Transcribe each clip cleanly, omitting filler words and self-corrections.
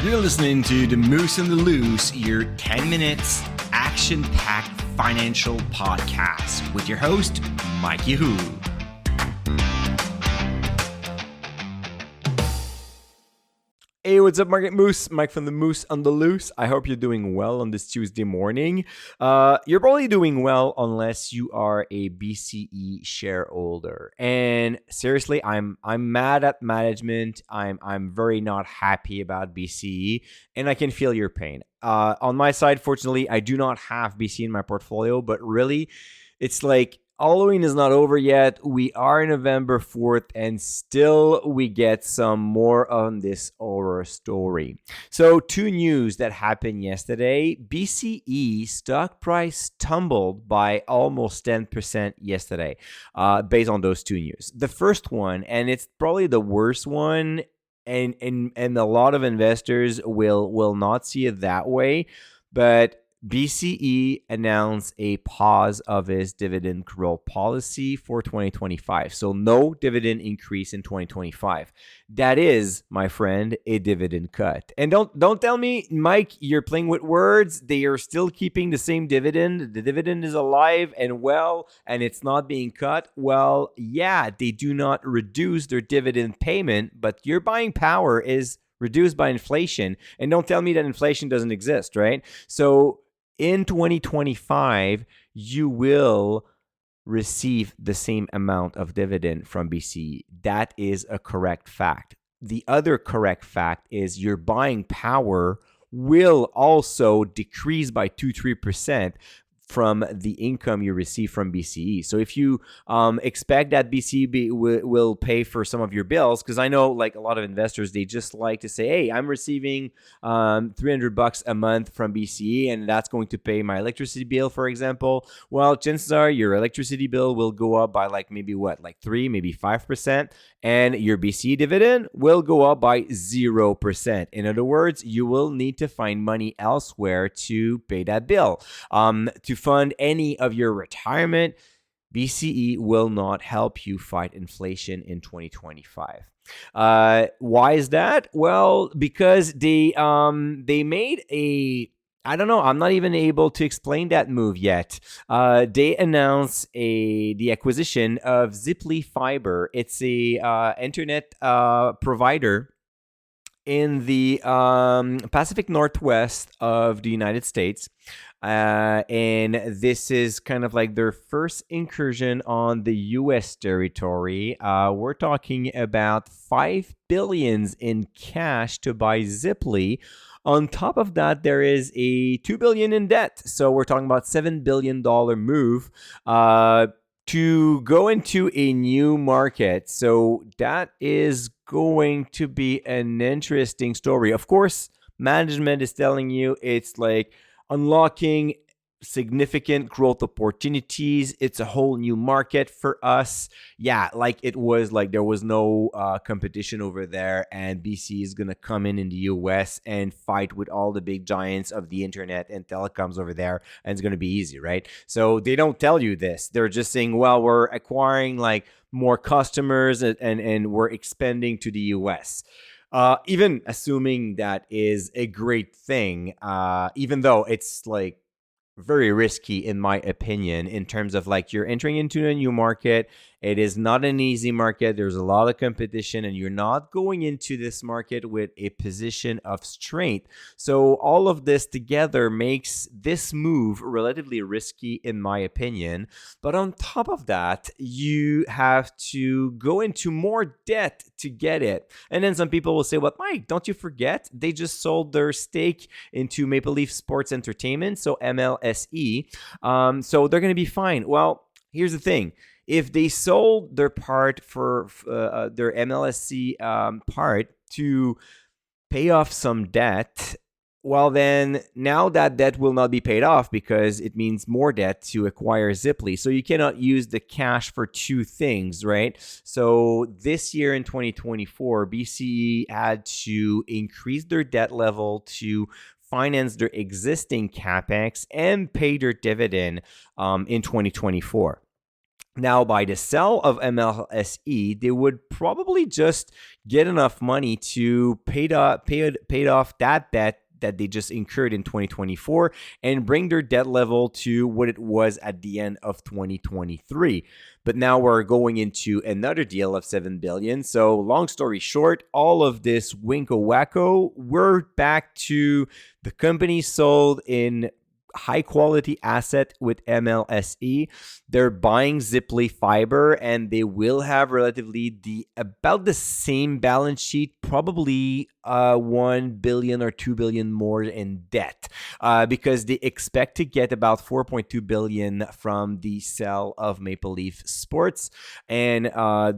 You're listening to The Moose and the Loose, your 10 minutes action-packed financial podcast with your host, Mike Yahoo. Hey, what's up, Market Moose? Mike from The Moose on the Loose. I hope you're doing well on this Tuesday morning. You're probably doing well unless you are a BCE shareholder. And seriously, I'm mad at management. I'm very not happy about BCE, and I can feel your pain. On my side, fortunately, I do not have BCE in my portfolio, but really, it's like Halloween is not over yet. We are November 4th, and still we get some more on this horror story. So, two news that happened yesterday. BCE stock price tumbled by almost 10% yesterday, based on those two news. The first one, and it's probably the worst one, and a lot of investors will not see it that way, but BCE announced a pause of its dividend growth policy for 2025. So no dividend increase in 2025. That is, my friend, a dividend cut. And don't tell me, Mike, you're playing with words. They are still keeping the same dividend. The dividend is alive and well, and it's not being cut. Well, yeah, they do not reduce their dividend payment, but your buying power is reduced by inflation. And don't tell me that inflation doesn't exist, right? So in 2025, you will receive the same amount of dividend from BCE. That is a correct fact. The other correct fact is your buying power will also decrease by 2-3% from the income you receive from BCE. So if you expect that BCE will pay for some of your bills, because I know like a lot of investors, they just like to say, hey, I'm receiving $300 a month from BCE, and that's going to pay my electricity bill, for example. Well, chances are your electricity bill will go up by like 3, maybe 5%, and your BCE dividend will go up by 0%. In other words, you will need to find money elsewhere to pay that bill. To fund any of your retirement, BCE will not help you fight inflation in 2025. Why is that? Well, because they made a, I don't know, I'm not even able to explain that move yet. They announced the acquisition of Zipley Fiber. It's a internet provider in the Pacific Northwest of the United States. And this is kind of like their first incursion on the U.S. territory. We're talking about $5 billion in cash to buy Zipley. On top of that, there is a $2 billion in debt. So we're talking about $7 billion move to go into a new market. So that is going to be an interesting story. Of course, management is telling you it's like unlocking significant growth opportunities. It's a whole new market for us. Yeah, like it was like there was no competition over there, and BC is going to come in the US and fight with all the big giants of the internet and telecoms over there, and it's going to be easy, right? So they don't tell you this. They're just saying, well, we're acquiring like more customers and we're expanding to the US. Even assuming that is a great thing, even though it's like very risky in my opinion, in terms of like you're entering into a new market. It is not an easy market. There's a lot of competition, and you're not going into this market with a position of strength. So all of this together makes this move relatively risky in my opinion. But on top of that, you have to go into more debt to get it. And then some people will say, well, Mike, don't you forget they just sold their stake into Maple Leaf Sports Entertainment, so MLSE. So they're going to be fine. Well, here's the thing. If they sold their part for their MLSE part to pay off some debt, well, then now that debt will not be paid off because it means more debt to acquire Zipley. So you cannot use the cash for two things, right? So this year in 2024, BCE had to increase their debt level to finance their existing capex and pay their dividend in 2024. Now, by the sell of MLSE, they would probably just get enough money to pay off that debt that they just incurred in 2024 and bring their debt level to what it was at the end of 2023. But now we're going into another deal of 7 billion. So long story short, all of this winko wacko, we're back to the company sold in high quality asset with MLSE. They're buying Zipley Fiber, and they will have relatively about the same balance sheet, probably 1 billion or 2 billion more in debt, because they expect to get about 4.2 billion from the sale of Maple Leaf Sports, and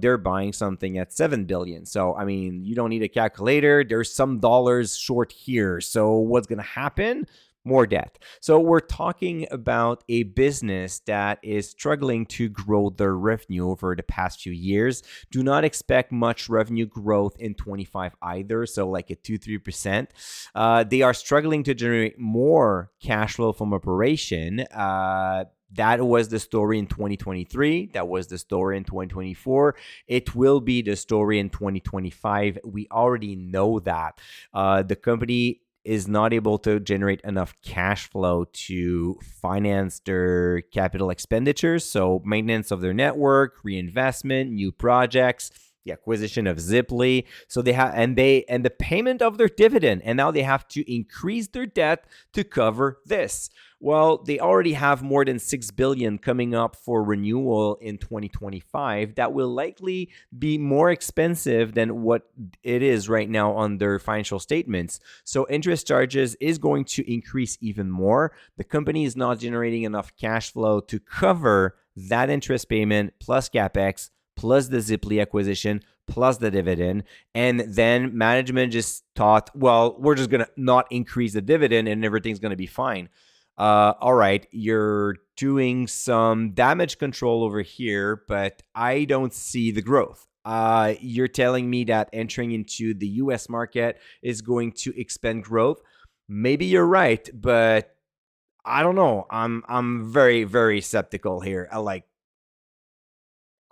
they're buying something at 7 billion. So I mean, you don't need a calculator. There's some dollars short here. So what's gonna happen? More debt. So we're talking about a business that is struggling to grow their revenue over the past few years. Do not expect much revenue growth in 25 either, so like a 2-3%. They are struggling to generate more cash flow from operation. That was the story in 2023. That was the story in 2024. It will be the story in 2025. We already know that. The company is not able to generate enough cash flow to finance their capital expenditures. So maintenance of their network, reinvestment, new projects, the acquisition of Zipley. So they have, and the payment of their dividend. And now they have to increase their debt to cover this. Well, they already have more than 6 billion coming up for renewal in 2025. That will likely be more expensive than what it is right now on their financial statements. So interest charges is going to increase even more. The company is not generating enough cash flow to cover that interest payment plus CapEx plus the Zipley acquisition plus the dividend. And then management just thought, well, we're just going to not increase the dividend and everything's going to be fine. All right, you're doing some damage control over here, but I don't see the growth. You're telling me that entering into the US market is going to expand growth. Maybe you're right, but I don't know. I'm very, very skeptical here.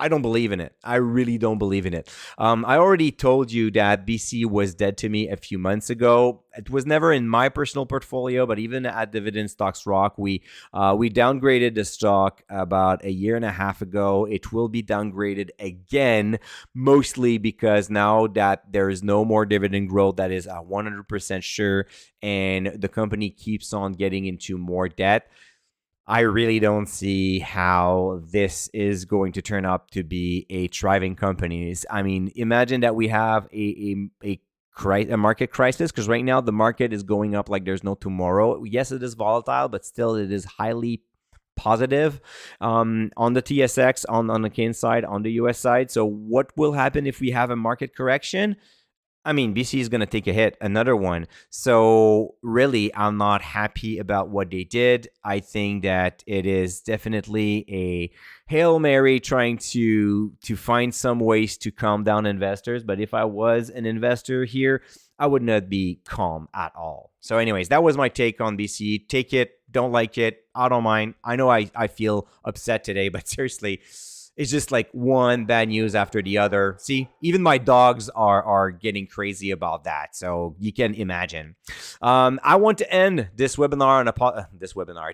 I don't believe in it. I really don't believe in it. I already told you that BCE was dead to me a few months ago. It was never in my personal portfolio, but even at Dividend Stocks Rock, we downgraded the stock about a year and a half ago. It will be downgraded again, mostly because now that there is no more dividend growth, that is 100% sure, and the company keeps on getting into more debt. I really don't see how this is going to turn up to be a thriving company. I mean, imagine that we have a market crisis, because right now the market is going up like there's no tomorrow. Yes, it is volatile, but still it is highly positive on the TSX, on the Canadian side, on the US side. So what will happen if we have a market correction? I mean, BC is going to take a hit, another one. So really, I'm not happy about what they did. I think that it is definitely a Hail Mary trying to find some ways to calm down investors. But if I was an investor here, I would not be calm at all. So anyways, that was my take on BC. Take it, don't like it, I don't mind. I know I feel upset today, but seriously, it's just like one bad news after the other. See, even my dogs are getting crazy about that. So you can imagine. I want to end this webinar on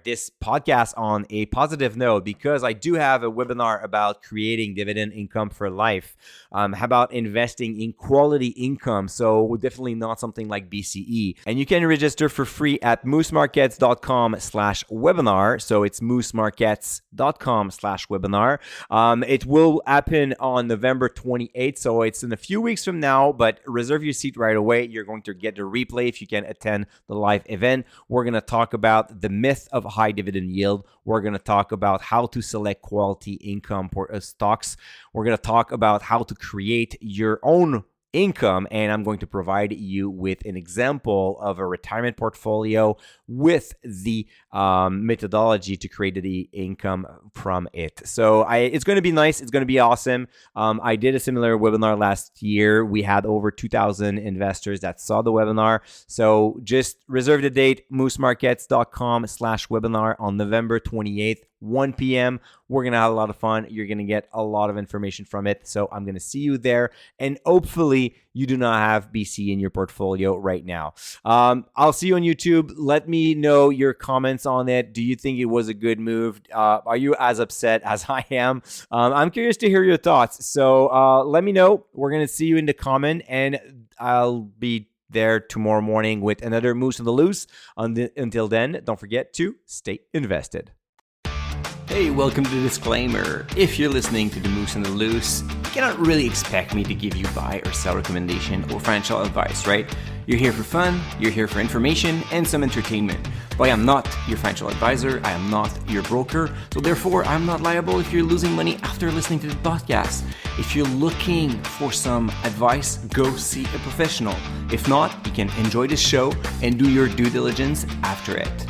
this podcast on a positive note, because I do have a webinar about creating dividend income for life. How about investing in quality income? So definitely not something like BCE. And you can register for free at moosemarkets.com/webinar. So it's moosemarkets.com/webinar. It will happen on November 28th, so it's in a few weeks from now, but reserve your seat right away. You're going to get the replay if you can attend the live event. We're going to talk about the myth of high dividend yield. We're going to talk about how to select quality income stocks. We're going to talk about how to create your own income, and I'm going to provide you with an example of a retirement portfolio with the methodology to create the income from it. So it's going to be nice. It's going to be awesome. I did a similar webinar last year. We had over 2,000 investors that saw the webinar. So just reserve the date, moosemarkets.com/webinar on November 28th. 1 p.m. We're going to have a lot of fun. You're going to get a lot of information from it. So I'm going to see you there. And hopefully you do not have BCE in your portfolio right now. I'll see you on YouTube. Let me know your comments on it. Do you think it was a good move? Are you as upset as I am? I'm curious to hear your thoughts. So let me know. We're going to see you in the comment, and I'll be there tomorrow morning with another Moose on the Loose. Until then, don't forget to stay invested. Hey, welcome to the disclaimer. If you're listening to the Moose on the Loose, you cannot really expect me to give you buy or sell recommendation or financial advice, right? You're here for fun, you're here for information and some entertainment. But I am not your financial advisor, I am not your broker, so therefore I'm not liable if you're losing money after listening to the podcast. If you're looking for some advice, go see a professional. If not, you can enjoy the show and do your due diligence after it.